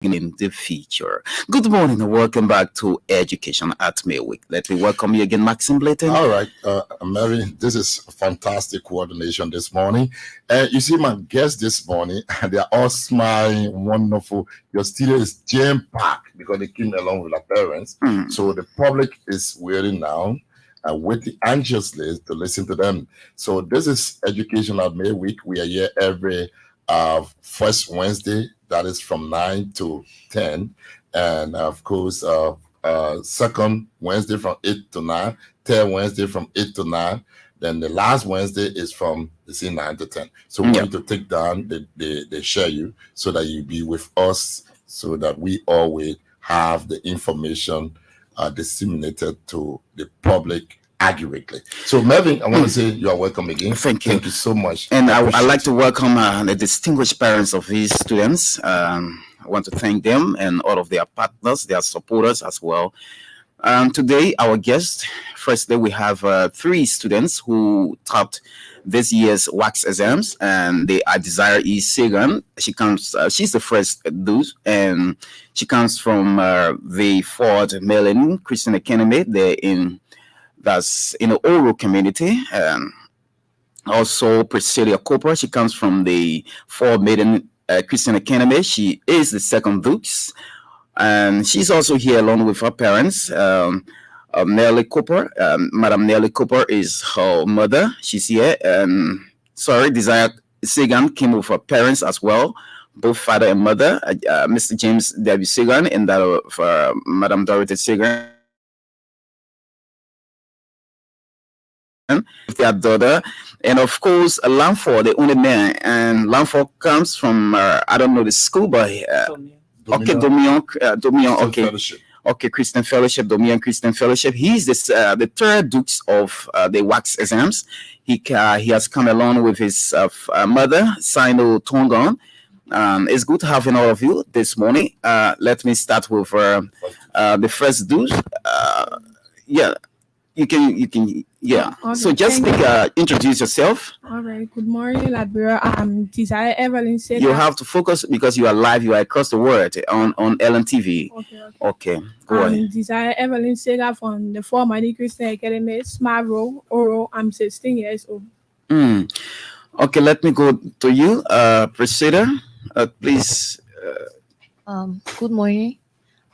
in the future. Good morning and welcome back to Education at Midweek. Let me welcome you again, Maxim Blayton. All right, Mary, this is a fantastic coordination this morning. You see my guests this morning, they are all smiling, wonderful. Your studio is jam-packed because they came along with their parents. So the public is waiting now and waiting anxiously to listen to them. So this is Education at Midweek. We are here every first Wednesday, that is from 9 to 10. And of course, second Wednesday from 8 to 9, third Wednesday from 8 to 9, then the last Wednesday is from 9 to 10. So we need to take down the share you so that you be with us so that we always have the information disseminated to the public accurately. So Melvin, I want to say you are welcome again. Thank you. Thank you so much. And I'd like to welcome the distinguished parents of these students. I want to thank them and all of their partners, their supporters as well. Today, our guest, firstly, we have 3 students who topped this year's wax exams, and they are Desire E. Sagan. She's the first dude, and she comes from the Fort Mellon Christian Academy. They're in the Oro community. Also, Priscilla Cooper, she comes from the Fort Maiden Christian Academy. She is the second Dukes, and she's also here along with her parents. Nelly Cooper, Madam Nelly Cooper is her mother. She's here. Desire Sagan came with her parents as well, both father and mother. Mr. James W. Sagan and that of Madam Dorothy Sagan. Their daughter, and of course Lamford, the only man, and Lamford comes from I don't know the school, but Dominion, Christian Fellowship, Dominion Christian Fellowship. He's the third Dukes of the wax exams. He has come along with his mother, Sino Tongon. It's good having all of you this morning. Let me start with the first Duke. You can. Okay, so just introduce yourself. All right. Good morning, Liberia. I'm Desire Evelyn Sega. You have to focus because you are live. You are across the world on LNTV. Okay. Go ahead. Desire Evelyn Sega from the Fort Mighty Christian Academy, Smart Row, Oro. I'm 16 years old. Okay, let me go to you, Priscilla. Please. Good morning.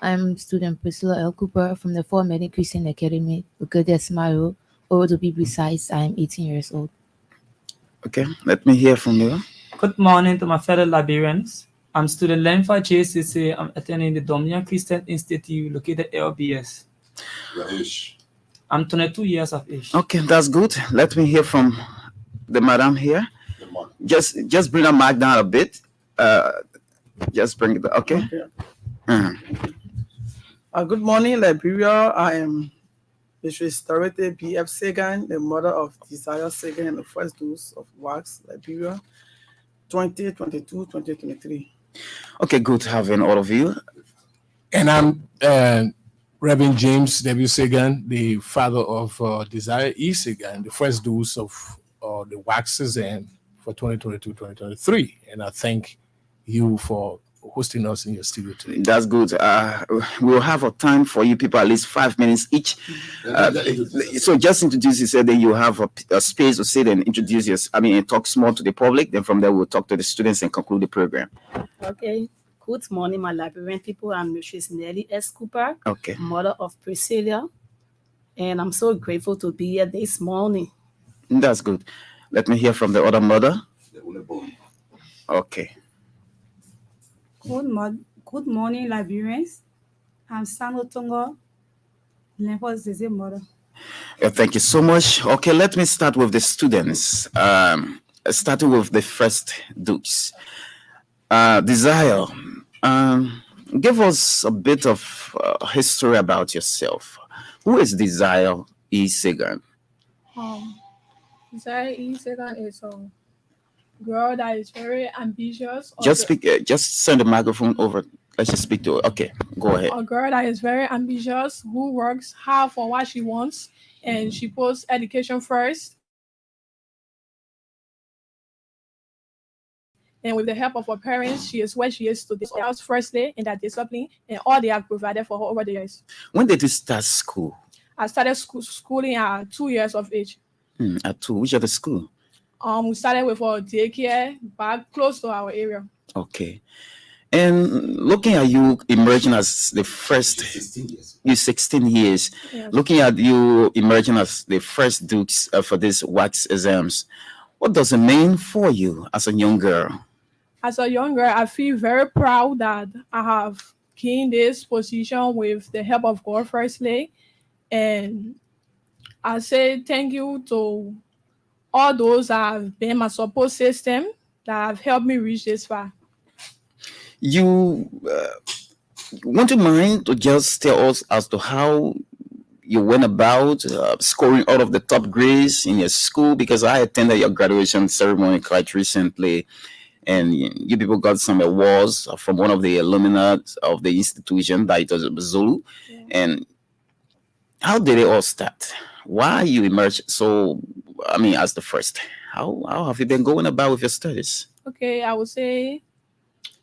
I'm student Priscilla L. Cooper from the Fort Mighty Christian Academy, Bugodia Smart Row. Or to be precise, I'm 18 years old. Okay, let me hear from you. Good morning to my fellow Liberians. I'm student Lenfa JCC. I'm attending the Dominion Christian Institute located at LBS. Your age? I'm 22 years of age. Okay, that's good. Let me hear from the madam here. Just bring the mic down a bit. Just bring it. Okay. Good morning, Liberia. I am Mrs. Dorothy B.F. Sagan, the mother of Desire Sagan and the first dose of wax, Liberia, 2022-2023. Okay, good having all of you. And I'm Reverend James W. Sagan, the father of Desire E. Sagan, the first dose of the wax exam for 2022-2023. And I thank you for hosting us in your studio today. That's good. We'll have a time for you people, at least 5 minutes each. So just introduce yourself, then you have a space to sit and introduce yourself. And talk small to the public. Then from there, we'll talk to the students and conclude the program. Okay. Good morning, my Liberian people. I'm Mrs. Nelly S. Cooper, okay, mother of Priscilla. And I'm so grateful to be here this morning. That's good. Let me hear from the other mother. Okay. Good morning, Liberians. I'm Sano Tongo, Lenfa's mother. Thank you so much. Okay, let me start with the students. Starting with the first Dukes. Desire, give us a bit of history about yourself. Who is Desire E. Sagan? Desire E. Sagan is girl that is very ambitious. Just send the microphone over. Let's just speak to her. Okay, go ahead. A girl that is very ambitious, who works hard for what she wants, and she puts education first. And with the help of her parents, she is where she is today. So house firstly in that discipline and all they have provided for her over the years. When did you start school? I started schooling at 2 years of age. At two. Which other school? We started with our daycare back close to our area. Okay. And looking at you emerging as the first, 16 years. you 16 years, Yes. looking at you emerging as the first Dukes for these wax exams, what does it mean for you as a young girl? As a young girl, I feel very proud that I have gained this position with the help of God firstly. And I say thank you to all those that have been my support system that have helped me reach this far. You want to mind to just tell us as to how you went about scoring out of the top grades in your school? Because I attended your graduation ceremony quite recently, and you people got some awards from one of the alumni of the institution, that it was Zulu. Yeah. And how did it all start? Why you emerged so, as the first? How have you been going about with your studies? Okay, I would say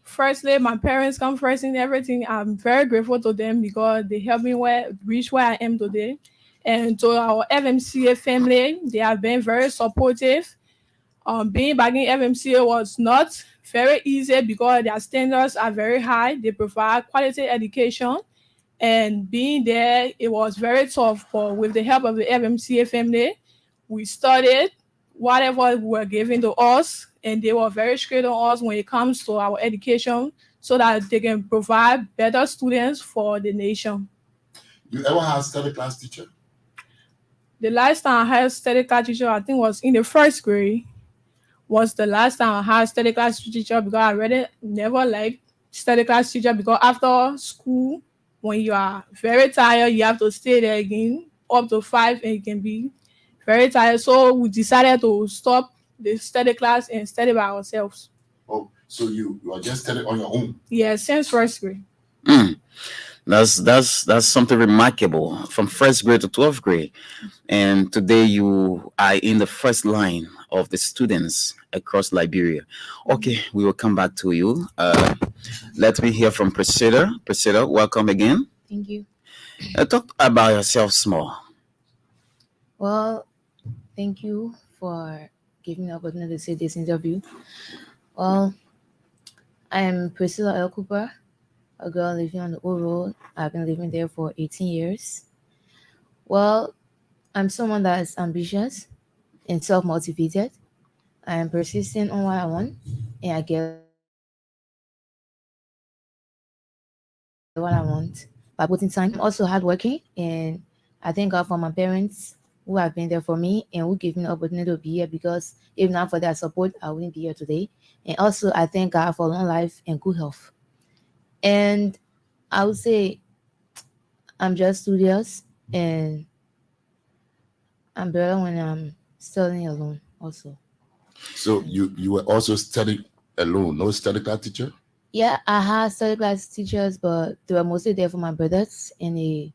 firstly, my parents come first in everything. I'm very grateful to them because they helped me reach where I am today. And to our FMCA family, they have been very supportive. Being back in FMCA was not very easy because their standards are very high. They provide quality education. And being there, it was very tough. But with the help of the FMCA family, we studied whatever were given to us, and they were very strict on us when it comes to our education so that they can provide better students for the nation. You ever had a study class teacher? The last time I had a study class teacher, I think was in the first grade, was the last time I had a study class teacher because I really never liked study class teacher because after school, when you are very tired, you have to stay there again up to 5 and you can be very tired. So we decided to stop the study class and study by ourselves. Oh, so you are just studying on your own? Yeah, since first grade. Mm. That's something remarkable from first grade to 12th grade, and today you are in the first line of the students across Liberia. Okay, we will come back to you. Let me hear from Priscilla. Priscilla, welcome again. Thank you. Talk about yourself small. Well, thank you for giving me the opportunity to say this interview. Well, I am Priscilla L. Cooper, a girl living on the Old Road. I've been living there for 18 years. Well, I'm someone that is ambitious and self-motivated. I am persistent on what I want, and I get what I want by putting time. I'm also hardworking, and I thank God for my parents who have been there for me and who gave me the opportunity to be here, because if not for their support, I wouldn't be here today. And also, I thank God for long life and good health. And I would say I'm just studious, and I'm better when I'm studying alone also. So you were also studying alone, no study class teacher? Yeah, I had study class teachers, but they were mostly there for my brothers, and they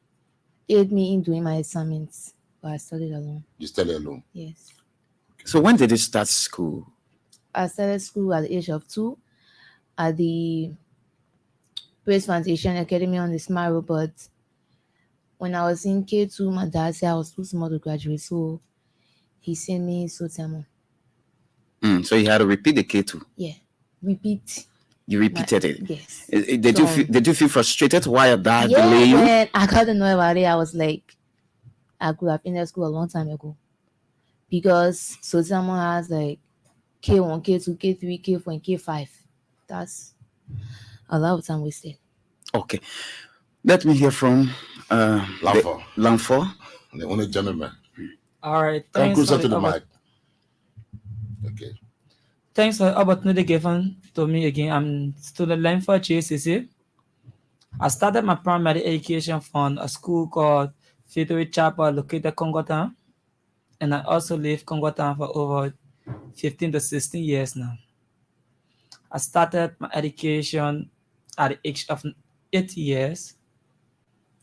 aided me in doing my assignments. But I studied alone. You study alone? Yes. So when did you start school? I started school at the age of 2 at the Praise Foundation Academy on the Smart Road, but when I was in K2, my dad said I was too small to graduate, so he sent me to Sotamo. So you had to repeat the K2. Yeah, repeat. You repeated it. Yes. Did you feel frustrated why your dad Yeah, delayed you? when I got to know about it, I was like, I could have ended school a long time ago, because Sotamo has like K1, K2, K3, K4, and K5. That's a lot of time wasted. Okay. Let me hear from Lanfo, Lanfo. the only gentleman. All right. Come Thanks closer for to the the mic. Okay. Thanks for the opportunity given to me again. I'm student line for JCC. I started my primary education from a school called Victory Chapel located Congotan. And I also live Congotan for over 15 to 16 years now. I started my education at the age of 8 years,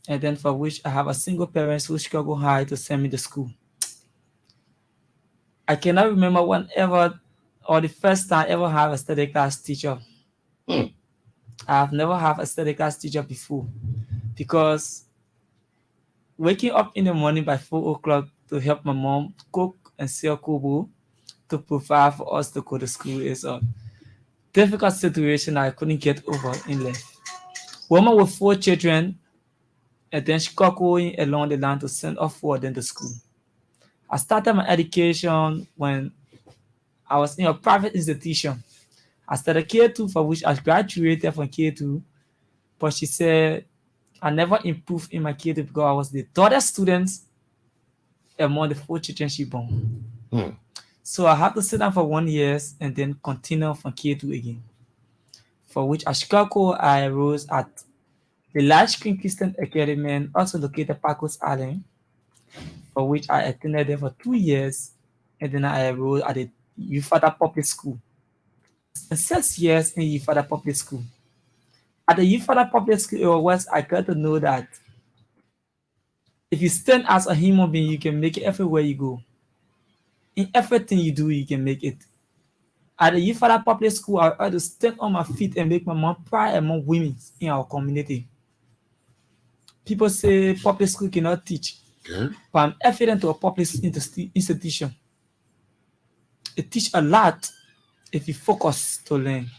and then for which I have a single parents who struggle hard to send me to school. I cannot remember whenever or the first time I ever have a study class teacher. Hmm. I've never had a study class teacher before because waking up in the morning by 4 o'clock to help my mom cook and sell kobo to provide for us to go to school is a difficult situation I couldn't get over in life. Woman with 4 children, and then she got going along the line to send off for them to school. I started my education when I was in a private institution. I started K2 for which I graduated from K2, but she said I never improved in my K2 because I was the third student among the 4 children she born. Hmm. So I had to sit down for 1 year and then continue from K2 again. For which at Chicago, I rose at the Large Screen Christian Academy, also located at Pacos Island, for which I attended there for 2 years, and then I enrolled at the Youth Public School. And 6 years in Youth Public School. At the Youth Public School, it was I got to know that if you stand as a human being, you can make it everywhere you go. In everything you do, you can make it. At the Youth Public School, I had to stand on my feet and make my mom proud among women in our community. People say public school cannot teach, Okay. but I'm evident to a public institution. It teach a lot if you focus to learn.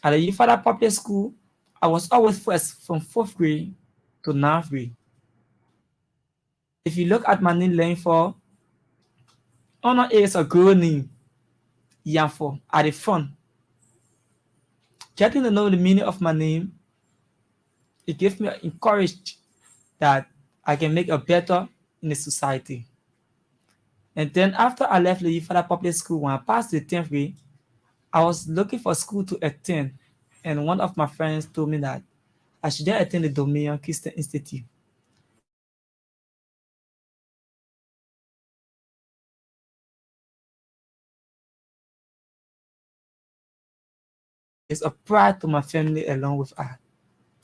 At the Youth Public School, I was always first from 4th grade to 9th grade. If you look at my name learning for, honor is a girl name, Yanfo, at the front. Getting to know the meaning of my name, it gave me encouraged that I can make a better in the society. And then after I left the Youth Public School, when I passed the 10th grade, I was looking for school to attend, and one of my friends told me that I should attend the Dominion Christian Institute. It's a pride to my family along with us.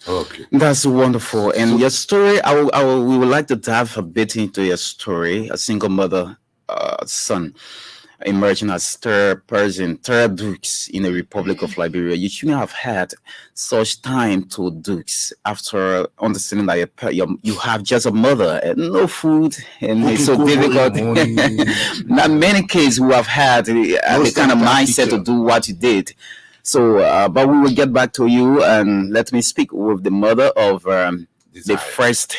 Okay. That's wonderful. And your story, we would like to dive a bit into your story. A single mother, son, emerging as third person, third dukes in the Republic of Liberia. You shouldn't have had such time to dukes after understanding that you have just a mother and no food, and it's so difficult. Not many kids who have had the kind of mindset to do what you did. So, but we will get back to you, and let me speak with the mother of the first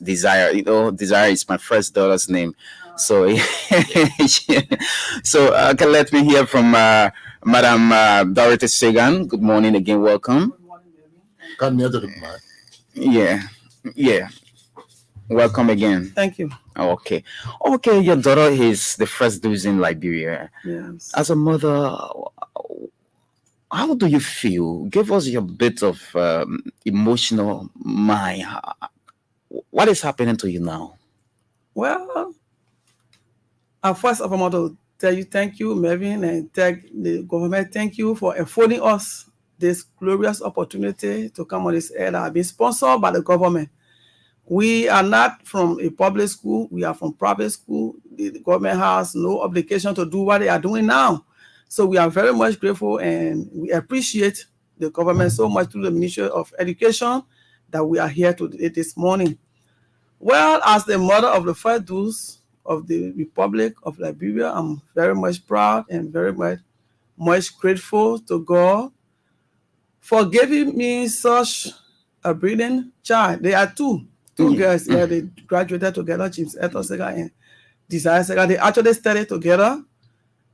Desire. You know, Desire is my first daughter's name. So, so can let me hear from Madam Dorothy Sagan. Good morning again. Welcome. Come near to the mic. Yeah. Welcome again. Thank you. Okay. Your daughter is the first dose in Liberia. Yes. As a mother, how do you feel? Give us your bit of emotional mind. What is happening to you now? Well, first of all, I want to tell you thank you, Melvin, and thank the government. Thank you for affording us this glorious opportunity to come on this air that have been sponsored by the government. We are not from a public school. We are from private school. The government has no obligation to do what they are doing now. So we are very much grateful, and we appreciate the government so much through the Ministry of Education that we are here today this morning. Well, as the mother of the first dose of the Republic of Liberia, I'm very much proud and very much grateful to God for giving me such a brilliant child. There are two girls here. They graduated together, James Eto Sega and Desire Sega. They actually studied together.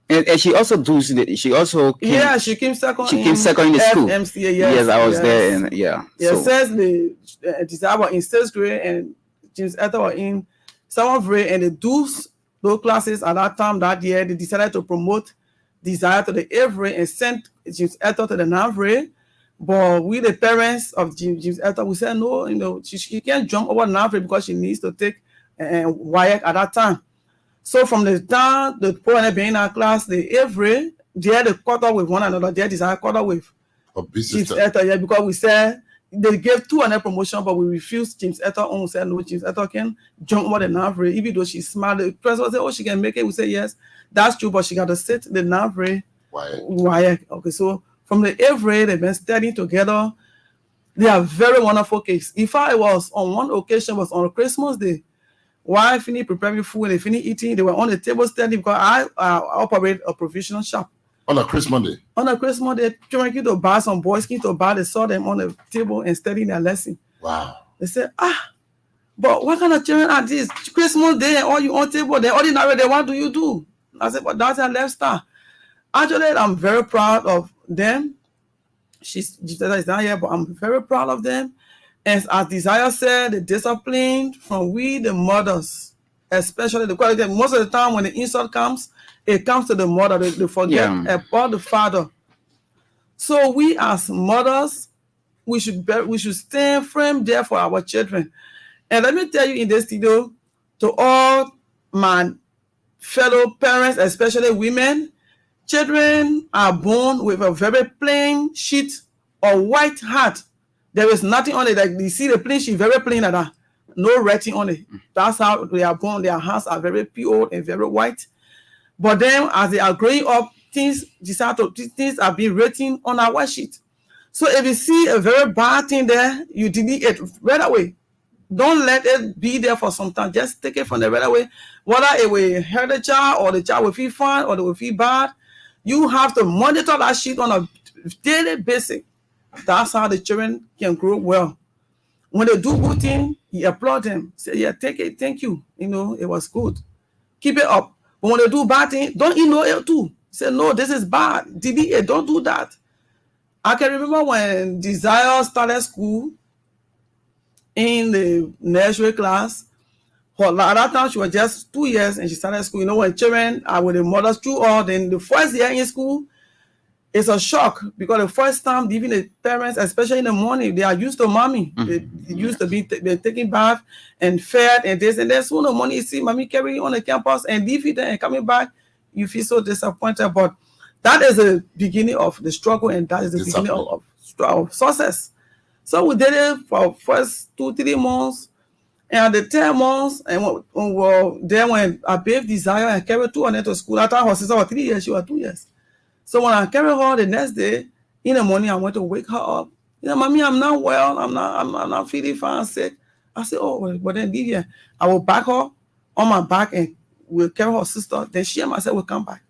And she also does. She also came, she came second. She came second in the school. FMCA, yes, I was there, and so. Says the Desire was in 6th grade and James Eto was in 7th grade, and those classes at that year, they decided to promote Desire to the 8th grade and sent James Eto to the 9th grade. But we, the parents of James Eto, we said no, she can't jump over 9th grade because she needs to take WIAC at that time. So from the time the poor being in our class, the 8th grade, they had a quarter with one another. They Desire quarter with James Eto, because we said they gave 200 promotion, but we refused James Eto. We said no, James Eto can jump over the 9th grade, even though she's smart. The president said, she can make it. We said yes. That's true, but she got to sit the 9th grade. Why? Okay, so from the 8th grade, they've been studying together. They are very wonderful kids. In fact, it was on one occasion, was on Christmas Day. While I finished preparing food and they finished eating, they were on the table studying because I operate a provisional shop. On a Christmas Day? On a Christmas Day, children came to buy, some boys came to buy, they saw them on the table and studying their lesson. Wow. They said, but what kind of children are these? Christmas Day and all you on table, they ordinary day, what do you do? I said, but that's their lifestyle. Actually, I'm very proud of them. She's not here, but I'm very proud of them. And as Desire said, the discipline from we, the mothers, especially the quality. Most of the time when the insult comes, it comes to the mother. They forget about the father. So we as mothers, we should stand firm there for our children. And let me tell you in this video, to all my fellow parents, especially women, children are born with a very plain sheet or white heart. There is nothing on it. Like you see the plain sheet, very plain like that. No writing on it. That's how they are born. Their hearts are very pure and very white. But then as they are growing up, things are being written on our white sheet. So if you see a very bad thing there, you delete it right away. Don't let it be there for some time. Just take it from the right away. Whether it will hurt the child or the child will feel fine or they will feel bad, you have to monitor that sheet on a daily basis. That's how the children can grow well. When they do good things, you applaud them. Say, yeah, take it, thank you. You know, it was good. Keep it up. But when they do bad things, don't ignore it too. Say, no, this is bad. Delete it, don't do that. I can remember when Desire started school in the nursery class. At that time, she was just 2 years and she started school. You know, when children are with the mothers through all, then the first year in school, it's a shock because the first time, even the parents, especially in the morning, they are used to mommy. They used to be taking bath and fed and this and that. So in the morning, you see mommy carrying on the campus and leave it there and coming back, you feel so disappointed. But that is the beginning of the struggle and that is the beginning of success. So we did it for first 2-3 months. And the 10 months, and then when I bathed Desire and carried 2 on to school, after her sister was 3 years, she was 2 years. So when I carried her the next day, in the morning, I went to wake her up. You know, mommy, I'm not well. I'm not feeling fine, sick. I said, oh, but then leave here. I will back her on my back and we'll carry her sister. Then she and myself will come back.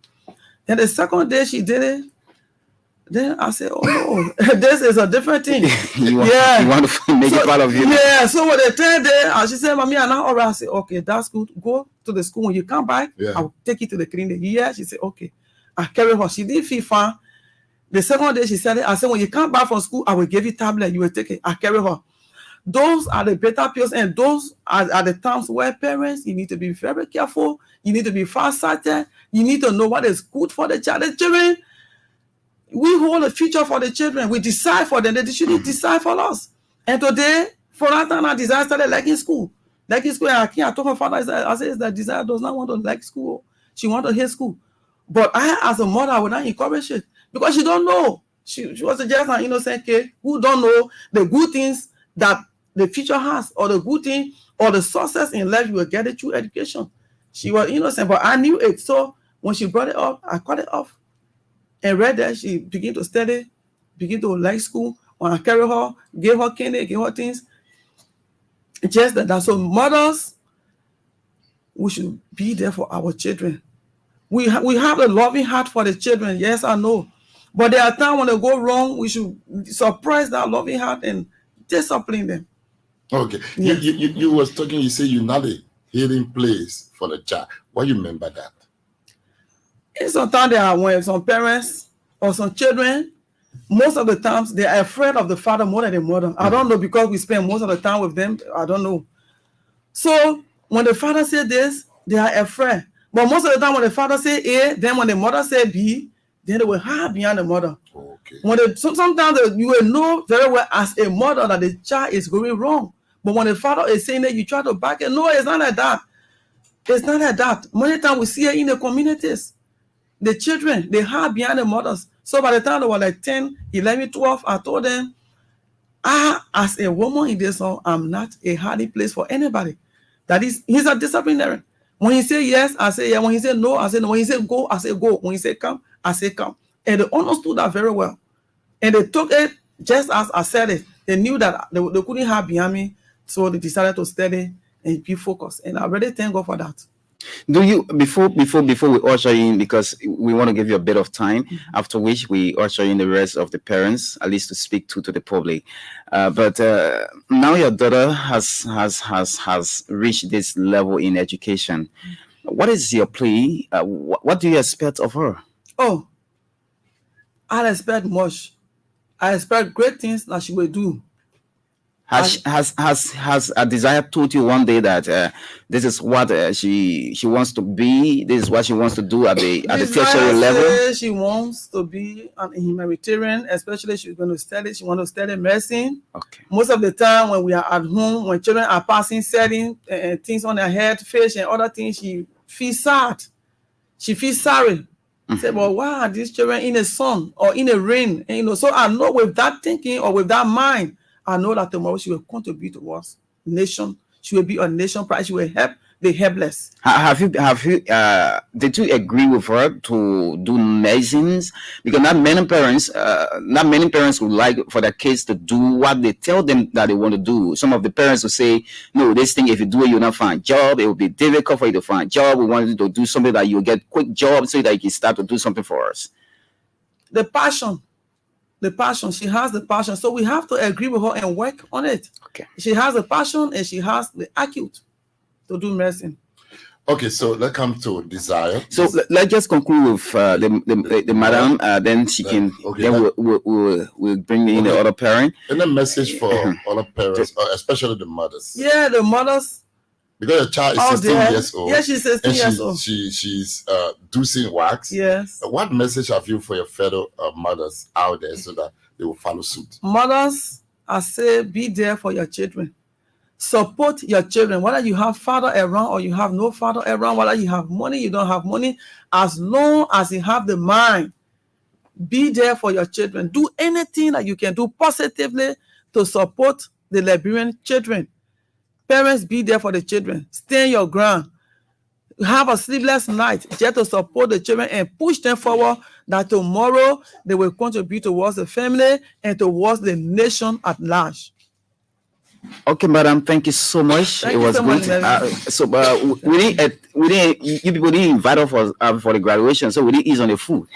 Then the second day she did it. Then I said, oh no, this is a different thing. You want to make it part of you. Yeah, so when the 10th day, she said, mommy, I'm not all right. I said, okay, that's good. Go to the school. When you come back, I'll take you to the clinic. Yeah, she said, okay. I carried her. She didn't feel fine. The second day she said it, I said, when you come back from school, I will give you tablet. You will take it. I carry her. Those are the better pills, and those are the times where parents, you need to be very careful. You need to be far-sighted. You need to know what is good for the child. The children, we hold a future for the children. We decide for them. They shouldn't decide for us. And today, for that time, I Desire started liking school. Liking school, I told her father, I said that Desire does not want to like school. She wants to hate school. But I, as a mother, I would not encourage it because she don't know. She was just an innocent kid who don't know the good things that the future has, or the good thing, or the success in life you will get it through education. She was innocent, but I knew it. So when she brought it up, I cut it off. And right there, she began to study, began to like school. When I carried her, gave her candy, gave her things. Just that. So mothers, we should be there for our children. We have a loving heart for the children. Yes, I know. But there are times when they go wrong, we should suppress that loving heart and discipline them. Okay. Yes. You was talking, you say you're not a healing place for the child. What do you mean by that? And sometimes there are when some parents or some children, most of the times they are afraid of the father more than the mother. I don't know, because we spend most of the time with them. I don't know. So when the father said this, they are afraid. But most of the time when the father say A, then when the mother say B, then they will hide behind the mother. Okay. Sometimes you will know very well as a mother that the child is going wrong. But when the father is saying that, you try to back it. No, it's not like that. It's not like that. Many times we see it in the communities. The children, they hide behind the mothers. So by the time they were like 10, 11, 12, I told them, as a woman in this home, I'm not a hiding place for anybody. That is, he's a disciplinarian. When he say yes, I say yes. When he say no, I say no. When he say go, I say go. When he say come, I say come. And they understood that very well. And they took it just as I said it. They knew that they couldn't have behind me, so they decided to study and be focused. And I really thank God for that. Do you before we usher in, because we want to give you a bit of time, after which we usher in the rest of the parents, at least to speak to the public. But now your daughter has reached this level in education. What is your plea? What do you expect of her? Oh, I expect much. I expect great things that she will do. Has a desire told you one day that this is what she wants to be, this is what she wants to do at the tertiary level? She wants to be an humanitarian, especially she's going to study. She wants to study medicine. Okay. Most of the time when we are at home, when children are passing certain things on their head, fish and other things, she feels sad. She feels sorry. Say, well, why are these children in the sun or in the rain? And, so I know with that thinking or with that mind, I know that tomorrow she will contribute towards nation. She will be a nation pride. She will help the helpless. Did you agree with her to do medicines? Because not many parents would like for their kids to do what they tell them that they want to do. Some of the parents will say, no, this thing, if you do it, you'll not find a job. It will be difficult for you to find a job. We want you to do something that you'll get quick job so that you can start to do something for us. The passion, she has the passion. So we have to agree with her and work on it. Okay. She has the passion and she has the acuity to do medicine. Okay, so let's come to Desire. So let's just conclude with the madam. Then she can. Okay, then we'll bring in the other parent. And a message for other parents, especially the mothers. Yeah, the mothers. Because the child is 16 years old. Yeah, she's 16 and years old. She's doing wax. Yes. What message have you for your fellow mothers out there so that they will follow suit? Mothers, I say, be there for your children. Support your children, whether you have father around or you have no father around, whether you have money, you don't have money, as long as you have the mind, be there for your children. Do anything that you can do positively to support the Liberian children. Parents, be there for the children. Stand your ground. Have a sleepless night just to support the children and push them forward, that tomorrow they will contribute towards the family and towards the nation at large. Okay, madam, thank you so much. Thank it you was so good. much, We didn't. You people didn't invite us for the graduation, so we didn't eat on the food.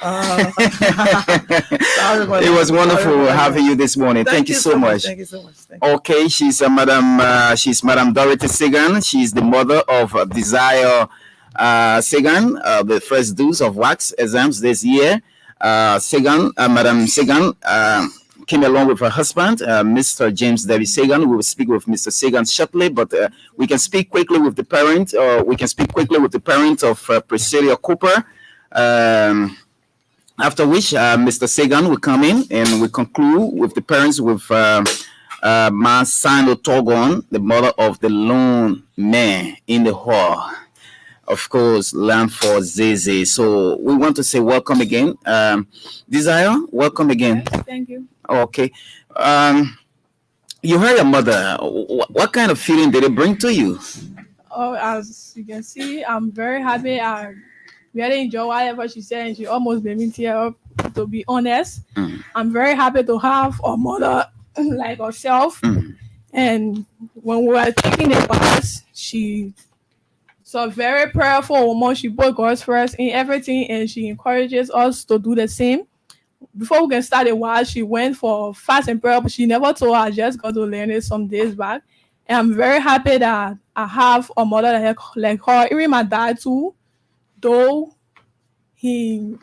It was wonderful having you this morning. Thank you so much. Thank you so much. Thank you. Okay, she's Madam Dorothy Sagan. She's the mother of Desire Sagan, the first dose of wax exams this year. Madam Sagan came along with her husband, Mr. James David Sagan. We will speak with Mr. Sagan shortly, but we can speak quickly with the parent, or we can speak quickly with the parent of Priscilla Cooper. After which, Mr. Sagan will come in and we conclude with the parents with Masano Togon, the mother of the lone man in the hall. Of course, Land for Zeze. So we want to say welcome again. Desire, welcome again. Thank you. Okay. You heard your mother. What kind of feeling did it bring to you? Oh, as you can see, I'm very happy. I really enjoy whatever she said, and she almost made me tear up, to be honest. I'm very happy to have a mother like herself. And when we were taking the class, she's a very prayerful woman. She put God first in everything, and she encourages us to do the same. Before we can start a while, she went for fast and prayer, but she never told her. I just got to learn it some days back. And I'm very happy that I have a mother like her. Even my dad too, though he's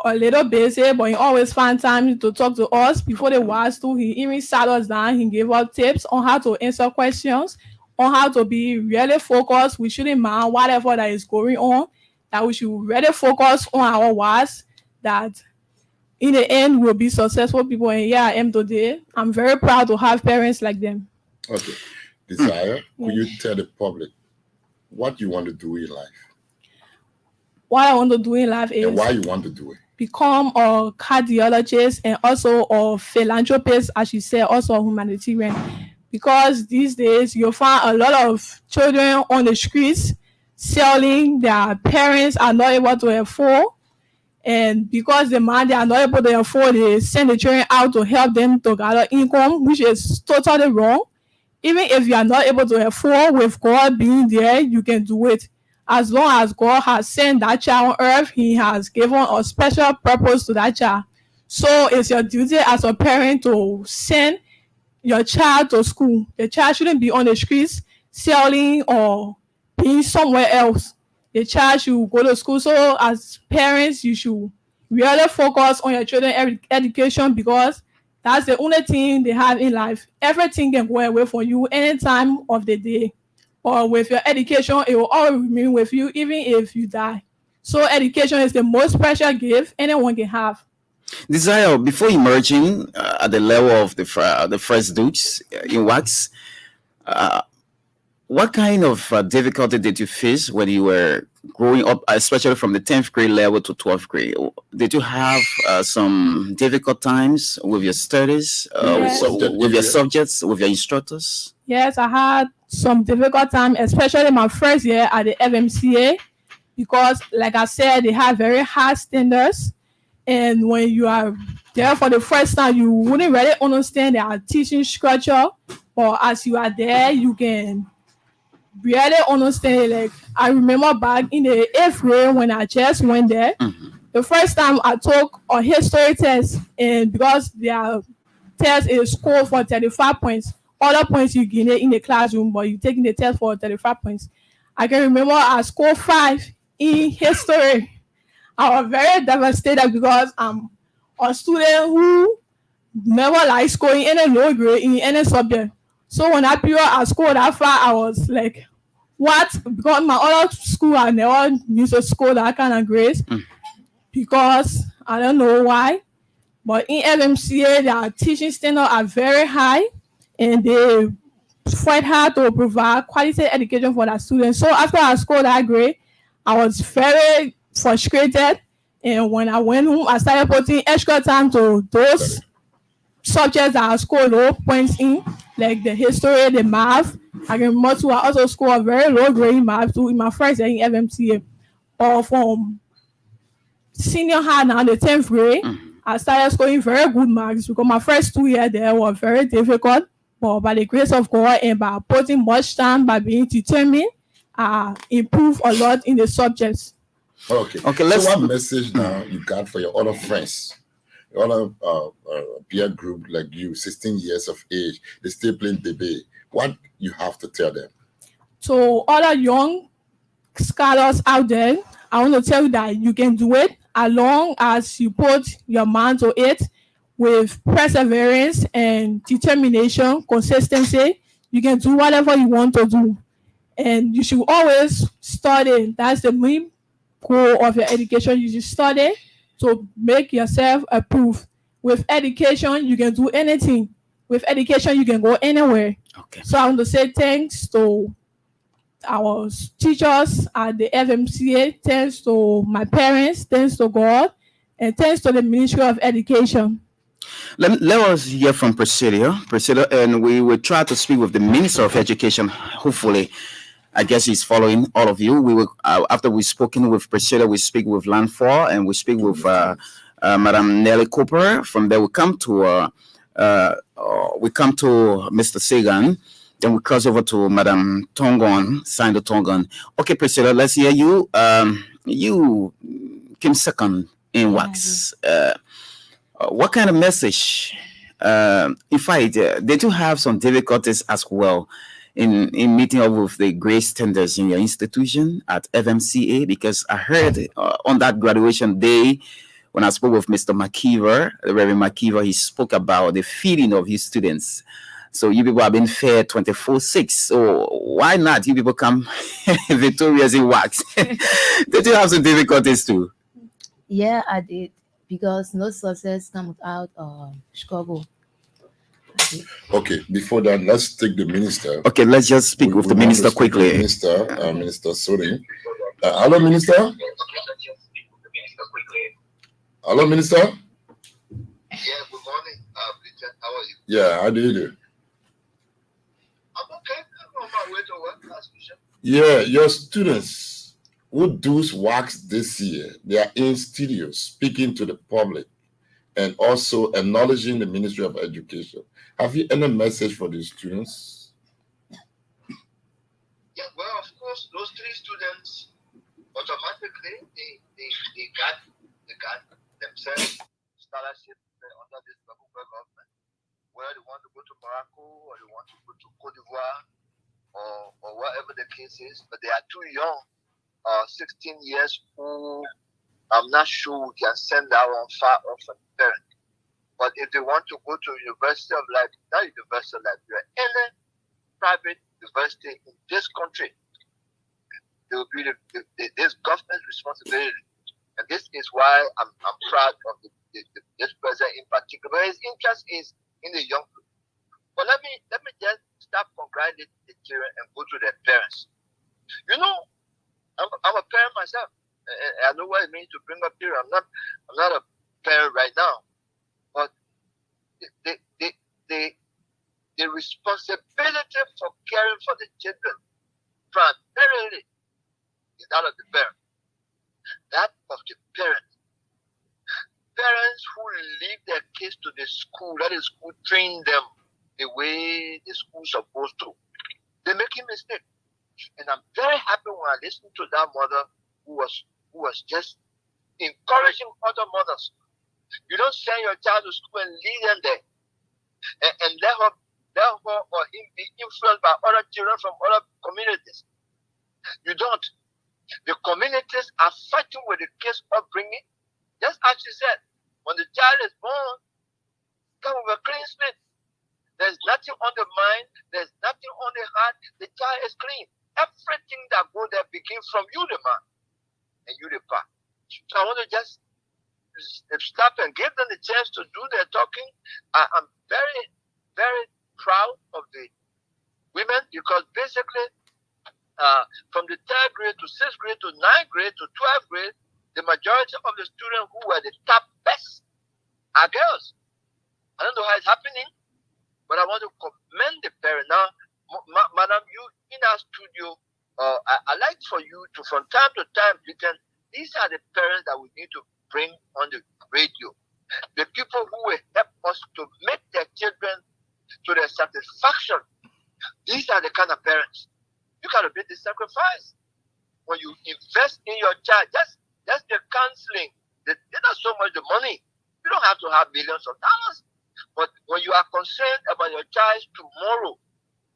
a little busy, but he always find time to talk to us. Before the was too, he even sat us down. He gave us tips on how to answer questions, on how to be really focused. We shouldn't mind whatever that is going on, that we should really focus on our words, that in the end we'll be successful people. And yeah, I am today. I'm very proud to have parents like them. Okay. Desire, could you tell the public what you want to do in life? What I want to do in life is, and why you want to do it? Become a cardiologist and also a philanthropist, as you said, also a humanitarian. Because these days you'll find a lot of children on the streets selling, their parents are not able to afford. And because the man they are not able to afford, they send the children out to help them to gather income, which is totally wrong. Even if you are not able to afford, with God being there, you can do it. As long as God has sent that child on earth, He has given a special purpose to that child. So it's your duty as a parent to send your child to school. The child shouldn't be on the streets selling or being somewhere else. The child should go to school. So as parents, you should really focus on your children's education, because that's the only thing they have in life. Everything can go away from you any time of the day. But with your education, it will always remain with you even if you die. So education is the most precious gift anyone can have. Desire, before emerging at the level of the first Dukes in wax, what kind of difficulty did you face when you were growing up, especially from the 10th grade level to 12th grade? Did you have some difficult times with your studies, Yes. with your subjects, with your instructors? Yes, I had some difficult time, especially my first year at the FMCA, because, like I said, they have very high standards. And when you are there for the first time, you wouldn't really understand their teaching structure. But as you are there, you can really understand it. Like, I remember back in the 8th grade when I just went there, the first time I took a history test, and because their test is scored for 35 points, other points you gain it in the classroom, but you're taking the test for 35 points. I can remember I scored 5 in history. I was very devastated because I'm a student who never likes scoring any low grade in any subject. So when that period I scored that far, I was like, what? Because my other school, I never used to score that kind of grades, because I don't know why. But in FMCA, their teaching standards are very high, and they fight hard to provide quality education for their students. So after I scored that grade, I was very frustrated. And when I went home, I started putting extra time to those subjects that I scored low points in, like the history, the math. I can remember too, I also scored a very low grade in math too in my first year in FMCA. Or from senior high now, the 10th grade, I started scoring very good marks, because my first 2 years there were very difficult. But by the grace of God and by putting much time, by being determined, I improved a lot in the subjects. Okay. So what message now you got for your other friends, your other peer group like you, 16 years of age, they still playing debate? What you have to tell them? So other young scholars out there, I want to tell you that you can do it as long as you put your mind to it with perseverance and determination, consistency. You can do whatever you want to do. And you should always study. That's the main goal of your education. You should study to make yourself approved. With education, you can do anything. With education, you can go anywhere. Okay. So I want to say thanks to our teachers at the FMCA, thanks to my parents, thanks to God, and thanks to the Ministry of Education. Let us hear from Priscilla, and we will try to speak with the Minister of Education. Hopefully, I guess he's following all of you. We will, after we've spoken with Priscilla, we speak with Lanford, and we speak with Madam Nelly Cooper. From there, we come to Mr. Sagan. Then we cross over to Madam Tongon, Sando Tongon. Okay, Priscilla, let's hear you. You came second in wax. What kind of message? In fact, they do have some difficulties as well in meeting up with the grade standards in your institution at FMCA, because I heard on that graduation day, when I spoke with Mr. McKeever, the Reverend McKeever, he spoke about the feeding of his students. So you people have been fed 24/6. So why not you people come victorious in wax? Did you have some difficulties too? Yeah, I did, because no success comes without struggle. Okay, before that, let's take the minister. Okay, let's just speak with the minister quickly. Minister Suri. Hello, minister. Hello, minister. Yeah, good morning, Richard. How are you? Yeah, how do you do? I'm okay. I'm on my way to work as usual. Yeah, your students who does wax this year. They are in studio speaking to the public and also acknowledging the Ministry of Education. Have you any message for the students? Yeah, well, of course, those 3 students automatically they got themselves scholarship under this Babuba government, whether they want to go to Morocco or they want to go to Cote d'Ivoire or whatever the case is, but they are too young, 16 years old. I'm not sure we can send that one far off from parent. But if they want to go to University of Liberia, not University of Liberia, any private university in this country, it will be this government's responsibility. And this is why I'm proud of this president in particular. But his interest is in the young people. But let me just stop congratulating the children and go to their parents. You know, I'm a parent myself. I know what it means to bring up children. I'm not a parent right now, but the responsibility for caring for the children primarily is that of the parent. That of the parent. Parents who leave their kids to the school, that is school train them the way the school's supposed to. They make a mistake. And I'm very happy when I listen to that mother who was just encouraging other mothers. You don't send your child to school and leave them there and let her or him be influenced by other children from other communities. You don't. The communities are fighting with the kids' upbringing. Just as she said, when the child is born, come with a clean slate. There's nothing on the mind, there's nothing on the heart. The child is clean. Everything that goes there begins from you, the man, and you, the pa. So I want to just stop and give them the chance to do their talking. I'm very, very proud of the women because basically from the 3rd grade to 6th grade to 9th grade to 12th grade, the majority of the students who were the top best are girls. I don't know how it's happening, but I want to commend the parent. Now, Madam, you in our studio, I like for you to, from time to time, these are the parents that we need to bring on the radio. The people who will help us to make their children to their satisfaction. These are the kind of parents. You got to make the sacrifice. When you invest in your child, just the counseling, they're not so much the money. You don't have to have millions of dollars. But when you are concerned about your child's tomorrow,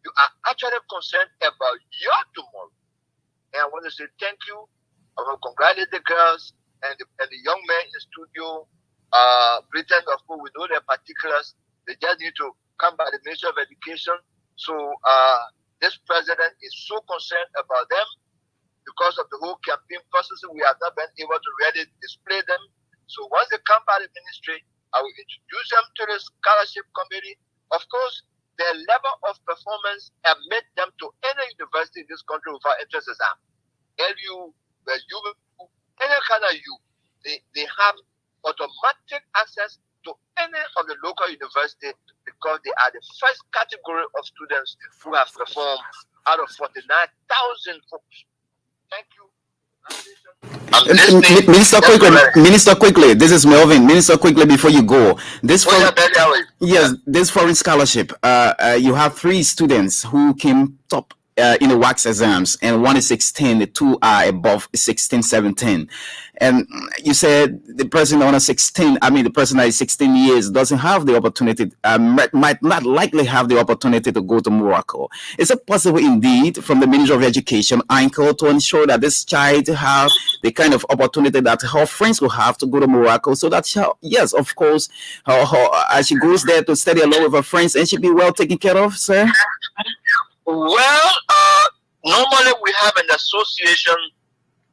you are actually concerned about your tomorrow. And I want to say thank you. I want to congratulate the girls and the young men in the studio. Britain, of course, we know their particulars. They just need to come by the Ministry of Education. So this president is so concerned about them because of the whole campaign process. We have not been able to really display them. So once they come by the ministry, I will introduce them to the scholarship committee. Of course, their level of performance admit them to any university in this country without entrance exam. LU, any kind of U, they have automatic access to any of the local university because they are the first category of students who have performed out of 49,000 folks. Thank you. Minister, quickly. This is Melvin. Minister, quickly before you go. This foreign scholarship. You have 3 students who came top in the wax exams, and one is 16. The 2 are above 16, 17. And you said the person on a 16, the person that is 16 years doesn't have the opportunity, might not likely have the opportunity to go to Morocco. Is it possible indeed from the Ministry of Education, ANCO, to ensure that this child have the kind of opportunity that her friends will have to go to Morocco so that yes, of course, as she goes there to study along with her friends and she'll be well taken care of, sir? Well, normally we have an association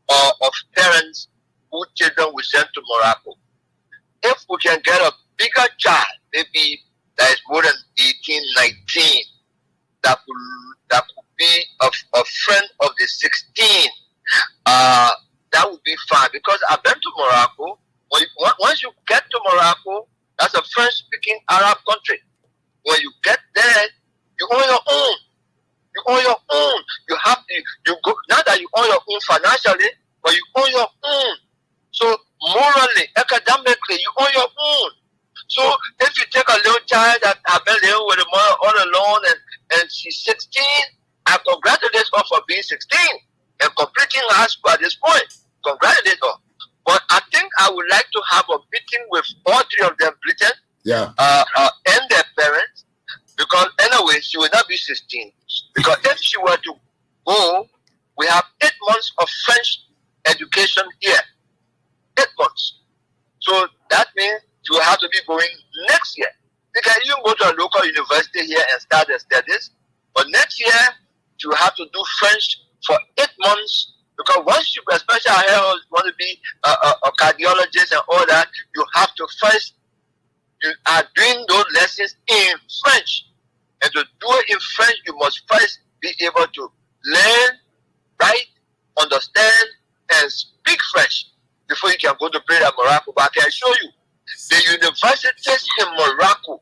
of parents whose children we send to Morocco. If we can get a bigger child, maybe that is more than 18, 19, that could be a friend of the 16, that would be fine. Because I've been to Morocco. Once you get to Morocco, that's a French-speaking Arab country. When you get there, you own your own. You own your own. You have to. You go now that you own your own financially. and she's 16. I congratulate her for being 16 and completing high school at this point. Congratulate her. But I think I would like to have a meeting with all three of them, Britain, and their parents, because anyway, she will not be 16. Because if she were to go, we have 8 months of French education here. 8 months. So that means she will have to be going next year. They can even go to a local university here and start their studies. But next year, she will have to do French for 8 months. Because once you, especially want to be a cardiologist and all that, you have to first, you are doing those lessons in French. And to do it in French, you must first be able to learn, write, understand, and speak French before you can go to play at Morocco. But I can show you, the universities in Morocco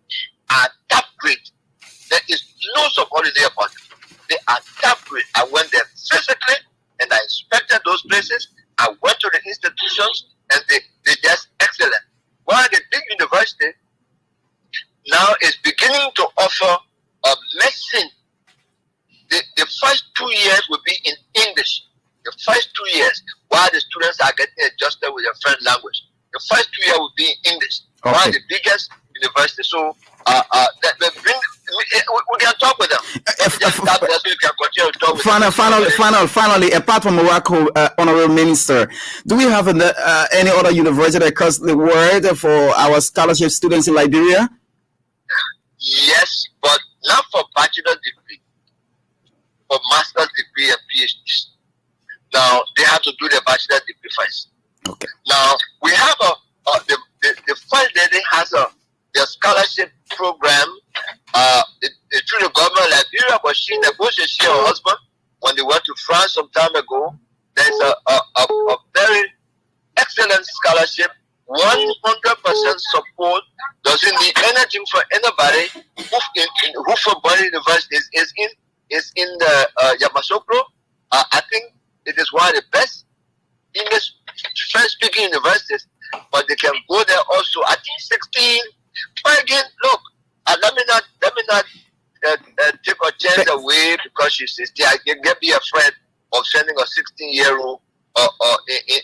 are top grade. There is no support there about it. They are top grade. I went there physically and I inspected those places. I went to the institutions and they're just excellent. While the big university now is beginning to offer medicine. The first 2 years will be in English. The first 2 years, while the students are getting adjusted with their French language. The first 2 years will be in English. Okay. While the biggest university, so we can talk with them. Finally, apart from Morocco, Honorable Minister, do we have any other university across the world for our scholarship students in Liberia? Yes, but not for bachelor degree, for master's degree and PhDs. Now they have to do their bachelor degree first. Okay. Now we have the first lady has their scholarship program through the government of Liberia, but she negotiated, she and her husband, when they went to France some time ago. There's a very excellent scholarship, 100% support. Doesn't need anything for anybody. Who for Body University is in the Yamoussoukro. I think it is one of the best English French-speaking universities, but they can go there also. I think 16. But again, look, let me not take a chance away because she's 16. I can be afraid of sending a 16-year-old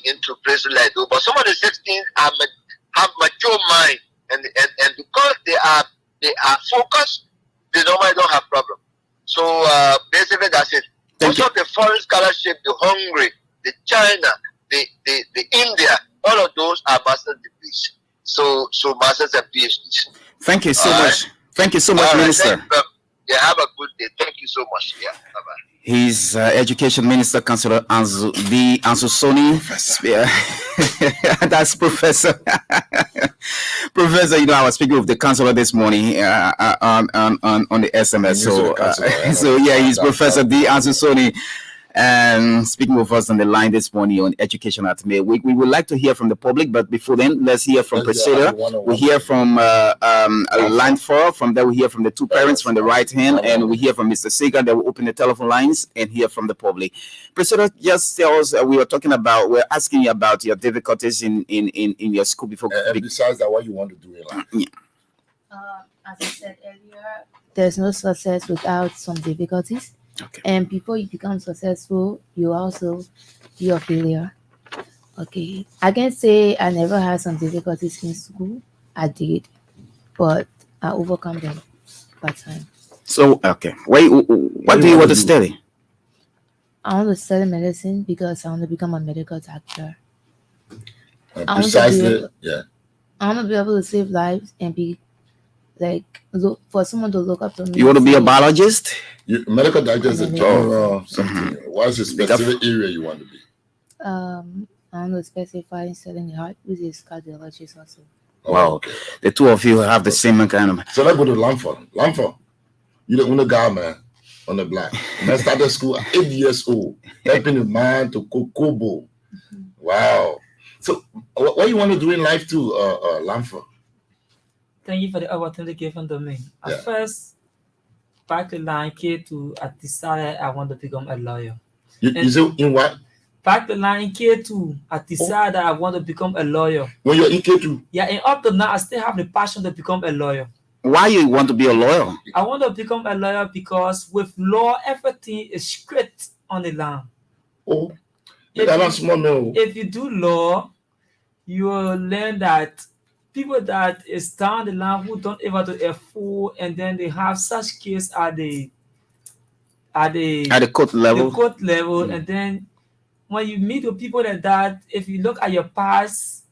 into places like that. But some of the 16 have mature mind, and because they are focused, they normally don't have problem. So basically that's it. Also the foreign scholarship, the Hungary, the China, the India, all of those are master's degrees. So masters and PhDs. Thank you so much. Thank you so much, Minister. Yeah, have a good day. Thank you so much. Yeah, bye-bye. He's Education Minister, Councillor Anzu Soni. Yeah. That's Professor. Professor, I was speaking with the councillor this morning on the SMS. So yeah, he's Professor D. Anzu Soni. And speaking with us on the line this morning on Education at Midweek. We would like to hear from the public, but before then, let's hear from Priscilla. We hear from line 4. From there, we hear from the two parents from the right hand, and we hear from Mr. Seeger. That will open the telephone lines and hear from the public. Priscilla, just tell us, we're asking you about your difficulties in your school before. Besides that, what you want to do in life? Yeah. As I said earlier, there's no success without some difficulties. Okay. And before you become successful, you also be a failure. Okay. I can say I never had some difficulties in school. I did, but I overcome them by time. So, okay. What do you want to study? I want to study medicine because I want to become a medical doctor. I want to be able to save lives and be for someone to look up to me. You want to be a biologist? Medical doctor is a general something. What's the specific area you want to be? I want to specify in studying the heart, which is cardiologist also. Wow. Okay. The two of you have the same kind of. So let's go to Lamford. Lamford, you're the only guy, man, on the block. Man started school at 8 years old, helping the man to cook kobo. Wow. So what you want to do in life too, Lamford? Thank you for the opportunity given to me. At first, back in line K2, I decided I want to become a lawyer. You say in what? Back in line K2, I decided I want to become a lawyer. When you're in K2? Yeah, and up to now, I still have the passion to become a lawyer. Why you want to be a lawyer? I want to become a lawyer because with law, everything is strict on the land. Oh, If you do law, you will learn that people that is down the line who don't able to afford, and then they have such case at the court level. And then when you meet with people like that, if you look at your past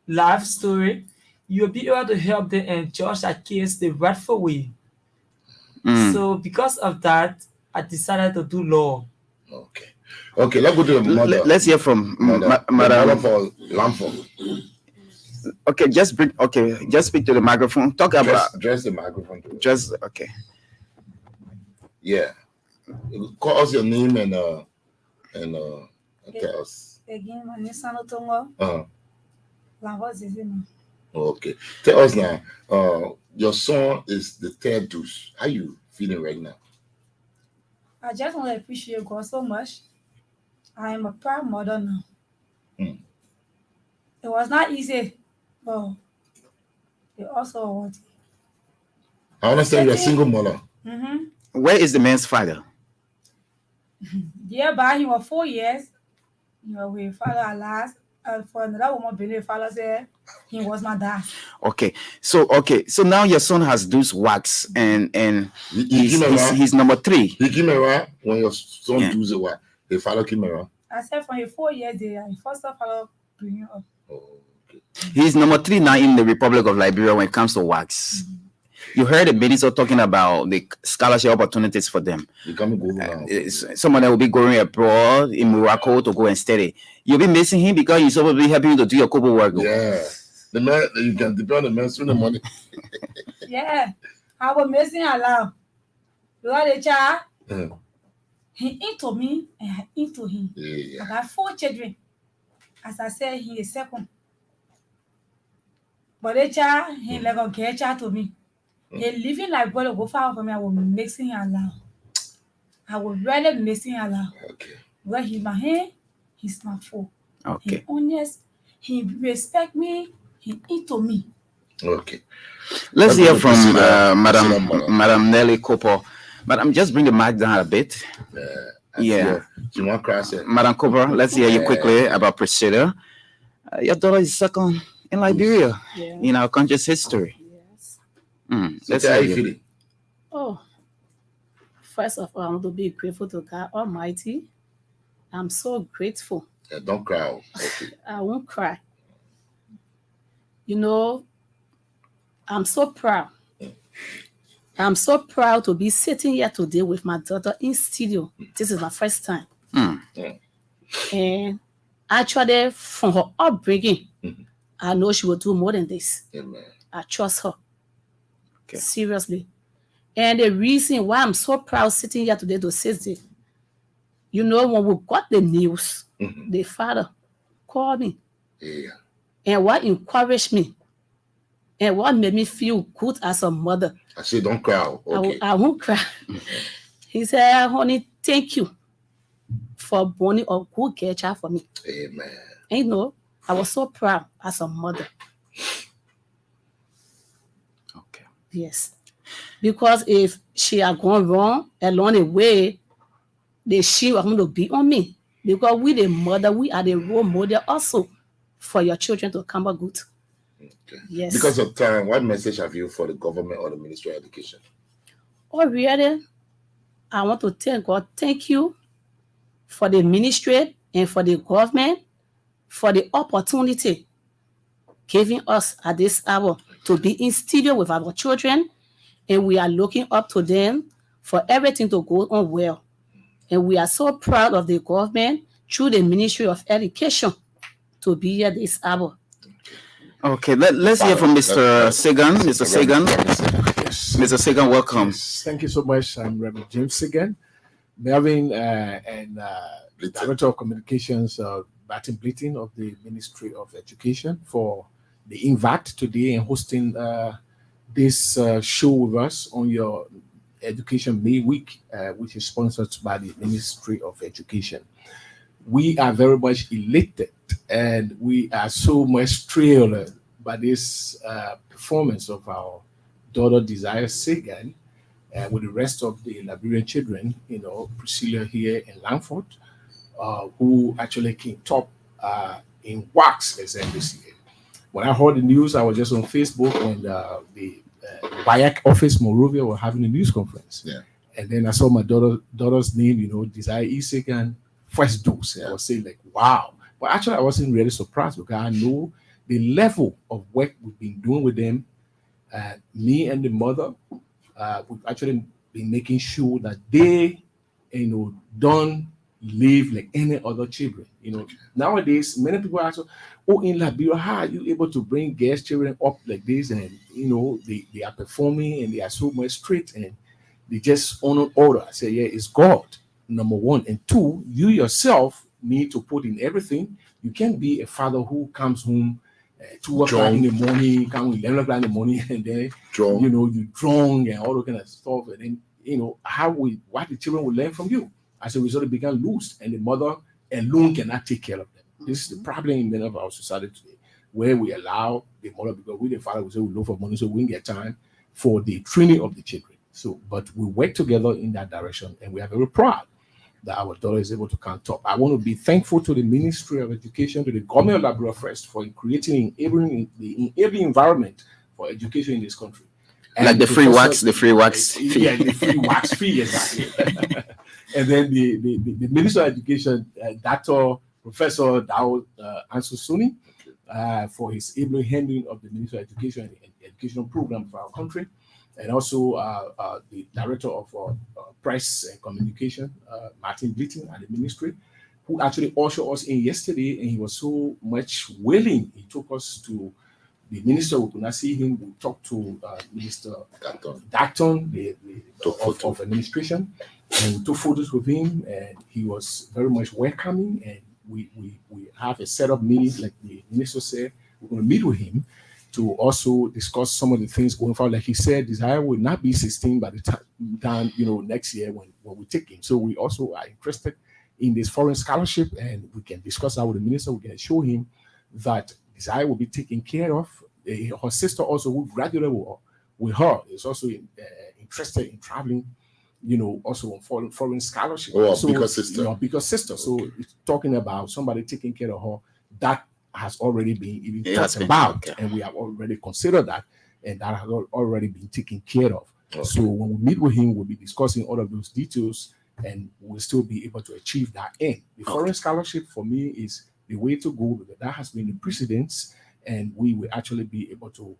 life story, you'll be able to help them and judge that case the rightful way. So because of that, I decided to do law. Okay, let's go to the mother. Let's hear from Madam for Lamford. Okay, just speak to the microphone. Talk about address the microphone. Just okay. Yeah. Call us your name and tell us. Again, my name is Sanotongo. Okay. Tell us now. Your son is the third deuce. How you feeling right now? I just want to appreciate God so much. I am a proud mother now. It was not easy, but it also was. I understand you're a single mother. Where is the man's father? Yeah, but he was 4 years. You know, we father at last. And for another woman, believe father said he was my dad. Okay, so now your son has those wax and he's number 3. He came around when your son does the what? The father came around. I said for 4 years there, he first of all bring him up. He's number 3 now in the Republic of Liberia when it comes to wax. You heard the minister talking about the scholarship opportunities for them. You can go now. Some of them will be going abroad in Morocco to go and study. You'll be missing him because you're supposed to be helping you to do your couple work. Yeah. The man, you can depend on the man through the money. Yeah. I was missing a lot. Because the child, he into me and I into him. Yeah. I got 4 children. As I said, he is second. But the child, he like a gay child to me. He living like brother go far for me. I was mixing him allow. I was really mixing him allow. Okay. Where he's my hand, he's my foe. Okay. He honest. He respect me. He into me. Okay. Let's hear from Madam Nelly Cooper. Madam, just bring the mic down a bit. You want cross it? Madam Cooper, let's hear you quickly about Priscilla. Your daughter is second in Liberia in our country's history. Let's how you feeling? Oh, first of all, I want to be grateful to God Almighty. I'm so grateful. Yeah, don't cry. Okay. I won't cry. You know, I'm so proud. I'm so proud to be sitting here today with my daughter in studio. This is my first time. And actually, from her upbringing, I know she will do more than this. Amen. I trust her. Seriously. And the reason why I'm so proud sitting here today to say this, you know, when we got the news, the father called me. Yeah. And what encouraged me and what made me feel good as a mother. I said, don't cry. Okay. I won't cry. He said, honey, thank you for born a good girl child for me. Amen. And you know, I was so proud as a mother. Yes. Because if she had gone wrong along the way, the she was going to be on me. Because we the mother, we are the role model also for your children to come out good. Okay. Yes. Because of time, what message have you for the government or the Ministry of Education? Oh, really? I want to thank God. Thank you for the ministry and for the government for the opportunity giving us at this hour to be in studio with our children, and we are looking up to them for everything to go on well. And we are so proud of the government through the Ministry of Education to be here this hour. Okay, let's hear from Mr. Sagan. Mr. Sagan. Yes. Mr. Sagan, welcome. Yes. Thank you so much. I'm Reverend James Sagan. Melvin and Director of Communications, Martin Bleating of the Ministry of Education for the invite today and hosting this show with us on your Education May Week, which is sponsored by the Ministry of Education. We are very much elated and we are so much thrilled by this performance of our daughter Desire Sagan with the rest of the Liberian children, Priscilla here in Langford, who actually came top in wax exam this year. When I heard the news, I was just on Facebook, and the WIAC office, Monrovia, were having a news conference. Yeah. And then I saw my daughter's name, Desire Isagan, first dose. I was saying, like, wow. But actually, I wasn't really surprised because I know the level of work we've been doing with them. Me and the mother, we've actually been making sure that they, don't live like any other children. Nowadays, many people ask, in Liberia, how are you able to bring guest children up like this? And, they are performing and they are so much straight and they just honor order. I say, yeah, it's God, number one. And two, you yourself need to put in everything. You can't be a father who comes home 2 o'clock in the morning, come 11 o'clock in the morning, and then, you drunk and all that kind of stuff. And then, what the children will learn from you. As a result, it began loose, and the mother alone cannot take care of them. This is the problem in many of our society today, where we allow the mother, because we, the father, we say we look for money, so we can get time for the training of the children. So, but we work together in that direction, and we are very proud that our daughter is able to come top. I want to be thankful to the Ministry of Education, to the government of Liberia first, for creating the enabling environment for education in this country. And like the free wax. Yeah, the free wax fee, exactly. And then the Minister of Education, Dr. Professor Daud Ansusuni, for his able handling of the Ministry of Education and educational program for our country. And also the Director of Press and Communication, Martin Blitting, at the ministry, who actually ushered us in yesterday, and he was so much willing. He took us to the minister. We could not see him. We talked to Minister Dacton, of administration, and we took photos with him, and he was very much welcoming. And we have a set-up meeting, like the minister said. We're going to meet with him to also discuss some of the things going forward. Like he said, Desire will not be 16 by the time next year when we take him. So we also are interested in this foreign scholarship, and we can discuss that with the minister. We can show him that Desire will be taken care of. Her sister also, who graduated with her, is also interested in traveling, also on foreign scholarship. Oh, so, bigger sister. Bigger sister. So it's talking about somebody taking care of her. That has already been even talked about, and we have already considered that, and that has already been taken care of. Okay. So when we meet with him, we'll be discussing all of those details, and we'll still be able to achieve that end. The foreign scholarship for me is the way to go, because that has been the precedence, and we will actually be able to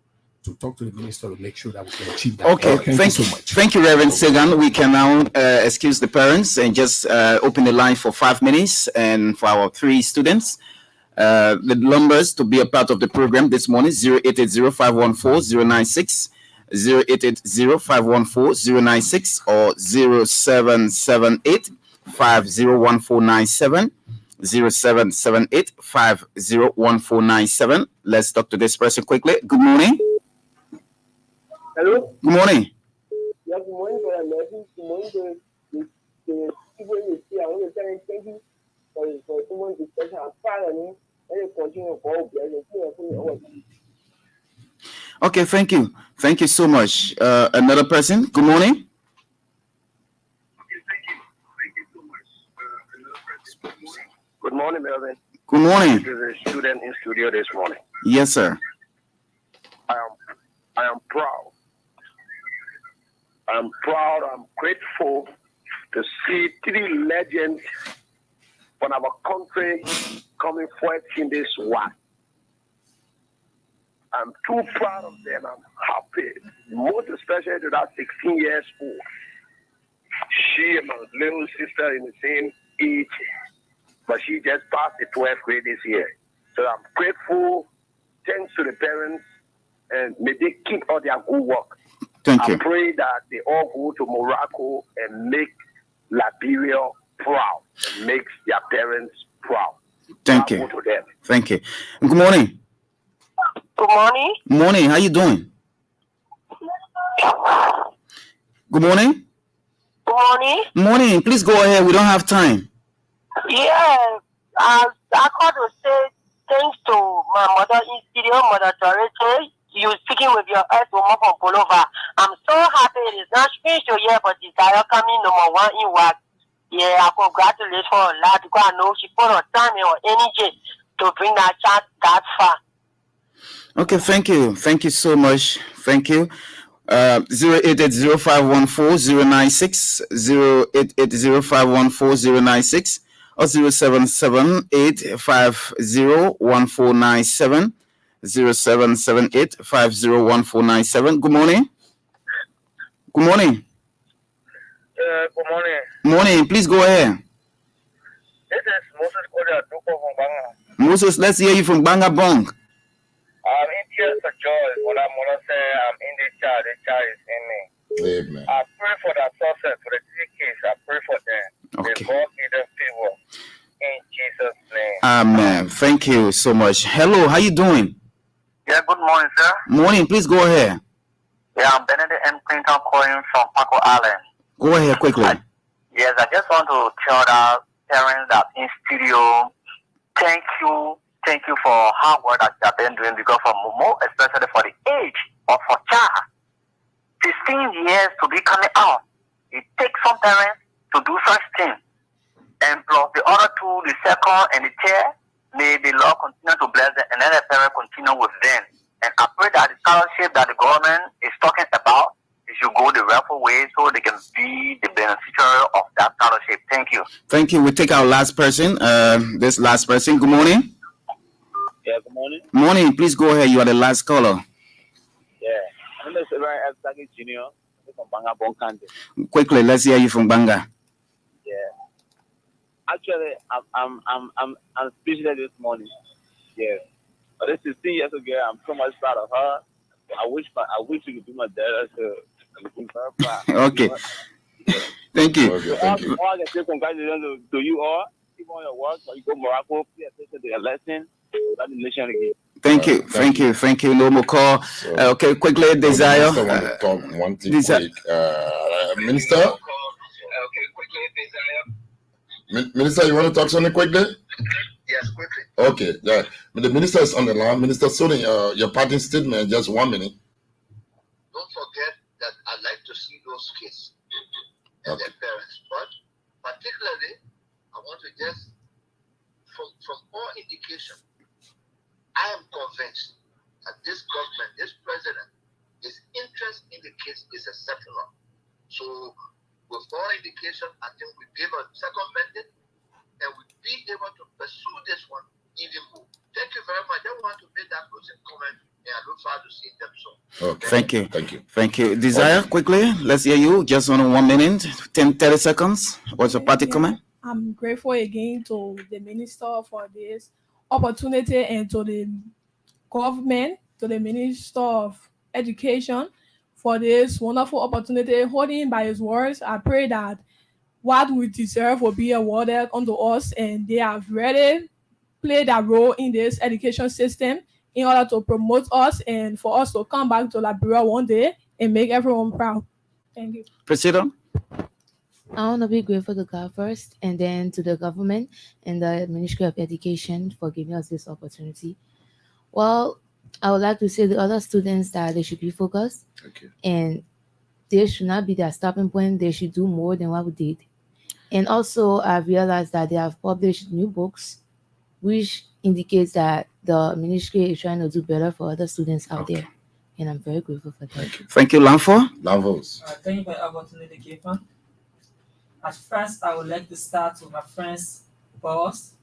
talk to the minister to make sure that we can achieve that. Okay, thank you so much. Thank you, Reverend Sagan. We can now excuse the parents and just open the line for 5 minutes, and for our 3 students. The numbers to be a part of the program this morning: 0880-514-096, 0880-514-096, or 0778-501497, 0778-501497. Let's talk to this person quickly. Good morning. Hello. Good morning. Yeah, good morning, Brother Murphy. Good morning to the people you see. I want to thank you for someone discussion. I'm proud of me. Okay, thank you. Thank you so much. Another person. Good morning. Good morning, Melvin. Good morning. This is a student in studio this morning. Yes, sir. I am proud. I'm proud. I'm grateful to see 3 legends from our country coming forth in this one. I'm too proud of them. I'm happy, most especially to that 16 years old. She and my little sister in the same age, but she just passed the 12th grade this year. So I'm grateful. Thanks to the parents, and may they keep all their good work. Thank you. I pray that they all go to Morocco and make Liberia proud, and makes their parents proud. Thank you. Thank you. Good morning. Good morning. Morning. How you doing? Good morning. Good morning. Morning. Please go ahead. We don't have time. Yeah, I called to say thanks to my mother in studio, Mother Dorothy. You speaking with your earth woman from Pullover. I'm so happy it is not strange to hear about Desire coming #1 in work. Yeah, I congratulate her a lot because I know she put her time and her energy to bring that child that far. Okay, thank you. Thank you so much. Thank you. 0880514096096 08805140960 or 0778501497 0778501497. Good morning. Good morning. Good morning. Morning. Please go ahead. This is Moses Kodia Duko from Banga. Moses, let's hear you from Banga Bong. I'm in tears for joy. What I'm gonna say, I'm in the child is in me. Amen. I pray for that success for the 3 kids. I pray for them. Okay. May God give them favor. In Jesus' name. Amen. Thank you so much. Hello, how you doing? Yeah, good morning, sir. Morning. Please go ahead. Yeah, I'm Benedict M. Clinton calling from Paco Island. Go ahead quickly. Yes, I just want to tell the parents that in studio, thank you for hard work that you have been doing, because for Momo, especially for the age of a child, 16 years to be coming out, it takes some parents to do such things. And plus the other two, the second and the third, may the Lord continue to bless them and let the parents continue with them. And I pray that the scholarship that the government is talking about, it should go the rightful way so they can be the beneficiary of that scholarship. Thank you. Thank you. We take our last person. This last person. Good morning. Yeah, good morning. Morning. Please go ahead. You are the last caller. Yeah, I'm Mr. Ryan F. Jr. from Banga Bonkante. Quickly, let's hear you from Banga. Yeah. Actually, I'm speechless this morning. Yeah. But this 16 years ago, I'm so much proud of her. I wish you could be my dad. So I'm very proud. Okay. Thank you. Okay, thank you. All I can say congratulations to you all. Keep on your work. You go Morocco. Pay attention to your lesson. That the nation again. Thank you. Thank you. No more call. So, Okay, quickly, Desire. Minister want to talk one thing Desire. quick. Minister? Minister, you want to talk something quickly? Yes, quickly. Okay, yeah. The minister is on the line. Minister Sony, your parting statement, just 1 minute. Don't forget that I like to see those kids and their parents. But particularly, I want to just, from all indication, I am convinced that this government, this president, his interest in the kids is exceptional. So, with all indication, I think we give a second mandate and we be able to pursue this one even more. Thank you very much. I want to make that closing comment and I look forward to seeing them soon. Okay. Thank you. Desire, quickly, let's hear you. Just on 1 minute, 30 seconds. What's your party comment? I'm grateful again to the minister for this opportunity and to the government, to the Minister of Education for this wonderful opportunity, holding by his words. I pray that what we deserve will be awarded unto us, and they have really played a role in this education system in order to promote us and for us to come back to Liberia one day and make everyone proud. Thank you. President? I want to be grateful to God first, and then to the government and the Ministry of Education for giving us this opportunity. Well, I would like to say to other students that they should be focused, and they should not be their stopping point. They should do more than what we did. And also, I've realized that they have published new books, which indicates that the ministry is trying to do better for other students out there. And I'm very grateful for that. Thank you, Lanfo. Thank you for the opportunity given. At first, I would like to start with my friends' boss.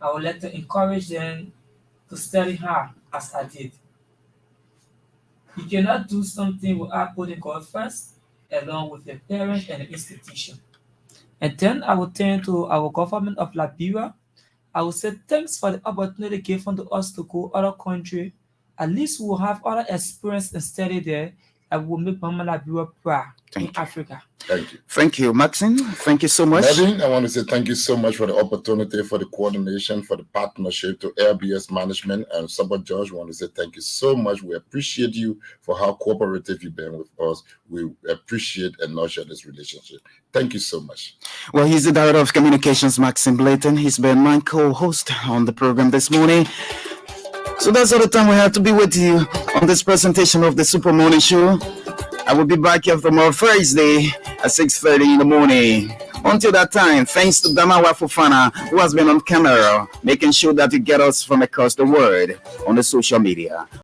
I would like to encourage them to study hard as I did. You cannot do something without putting God first, along with your parents and the institution. And then I will turn to our government of Liberia. I will say thanks for the opportunity given to us to go other country. At least we will have other experience and study there that will make Mama Liberia proud in Africa. Thank you. Thank you, Maxine. Thank you so much. Melvin, I want to say thank you so much for the opportunity, for the coordination, for the partnership to LBS Management and Support George. I want to say thank you so much. We appreciate you for how cooperative you've been with us. We appreciate and nurture this relationship. Thank you so much. Well, he's the Director of Communications, Maxine Blayton. He's been my co-host on the program this morning. So that's all the time we have to be with you on this presentation of the Super Morning Show. I will be back here tomorrow, Thursday, at 6:30 in the morning. Until that time, thanks to Damawa Fufana, who has been on camera, making sure that you get us from across the world on the social media.